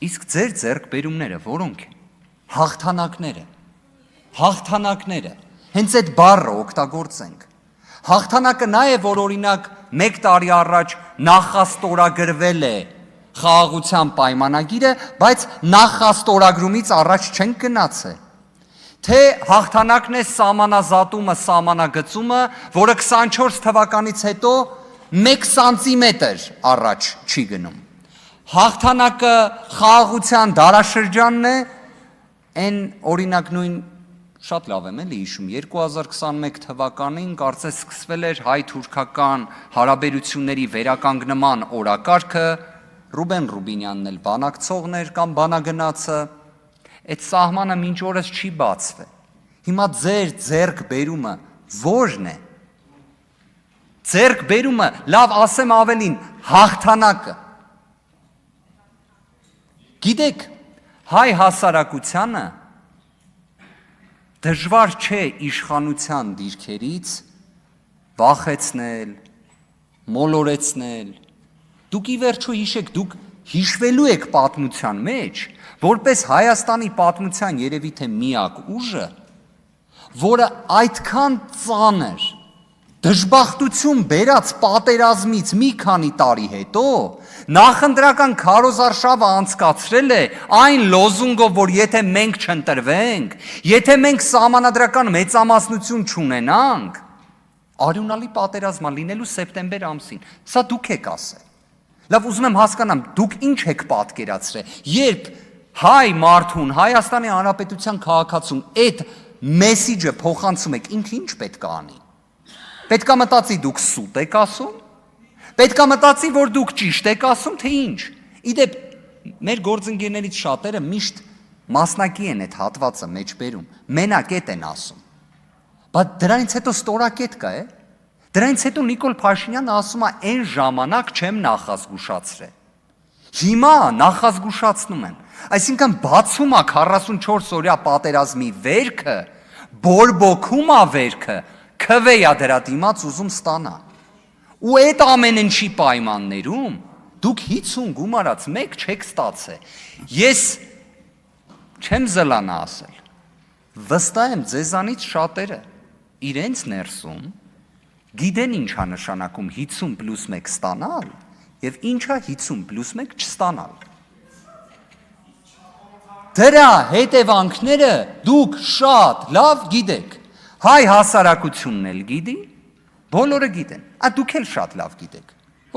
Իսկ ձեր ձեռքբերումները որոնք են։ Հաղթանակները, հենց այդ բառը օգտագործենք։ Հաղթանակը նա է, որ օրինակ 1 տարի առաջ նախաստորագրվել է խաղաղության պայմանագիրը, բայց նախաստորագրումից առաջ չենք գնացել։ Թե հաղթանակն է սահմանազատումը, սահմանագծումը, որը 24 թվականից հետո 1 սանտիմետր առաջ չի գնում։ Հաղթանակը խաղաղության դարաշրջանն է, այն օրինակ նույն շատ լավ եմ էլի հիշում 2021 թվականին կարծես սկսվել էր հայ-թուրքական հարաբերությունների վերականգնման օրակարգը, Ռուբեն Ռուբինյանն էլ բանակցողն էր կամ բանագնացը, այդ սահմանը մինչ օրս չի բացվել։ Հիմա ձեր ձեռքբերումը ո՞րն է։ Ձեռքբերումը, լավ ասեմ ավելին, հաղթանակը։ Գիտեք, հայ հասարակությանը դժվար չէ իշխանության դիրքերից վախեցնել, մոլորեցնել։ Դուք ի վերջո հիշեք, դուք հիշվելու եք պատմության մեջ, որպես Հայաստանի պատմության երևի թե միակ ուժը, որը այդքան ծանր դժբախտություն բերած պատերազմից մի քանի տարի հետո նախընտրական քարոզարշավը անցկացրել է այն լոզունգով, որ եթե մենք չընտրվենք, եթե մենք սահմանադրական մեծամասնություն չունենանք, արյունալի պատերազմա լինելու սեպտեմբեր ամսին։ Սա դուք եք ասել։ Լավ, ուզում եմ հասկանամ, դուք ինչ եք պատկերացրել, երբ հայ մարդուն, Հայաստանի Հանրապետության քաղաքացուն այդ մեսիջը փոխանցում եք, ինքը ինչ պետք է անի։ Պետք է մտածի դուք սուտ եք ասում, պետք է մտածի, որ դուք ճիշտ եք ասում, թե ինչ։ Իդեպ, մեր գործընկերներից շատերը միշտ մասնակի են այդ հատվածը մեջ բերում, մենակ էդ են ասում։ Բայց դրանից հետո ստորակետ կա է։ Դրանից հետո Նիկոլ Փաշինյանը ասում է, այն ժամանակ չեմ նախազգուշացրել։ Հիմա նախազգուշացնում եմ։ Այսինքն բացում է 44 օրյա պատերազմի վերքը, բորբոքում է վերքը, քվեյա դրա դիմաց ուզում ստանա։ Ու այդ ամեն ինչի պայմաններում դուք 50 գումարած մեկ չեք ստացել։ Ես չեմ զլանա ասել։ Վստահ եմ ձեզանից շատերը իրենց ներսում գիտեն ինչա նշանակում 50+1 ստանալ եւ ինչա 50+1 չստանալ։ Դրա հետևանքները դուք շատ լավ գիտեք։ Հայ հասարակությունն էլ գիտի, բոլորը գիտեն, դուք էլ շատ լավ գիտեք։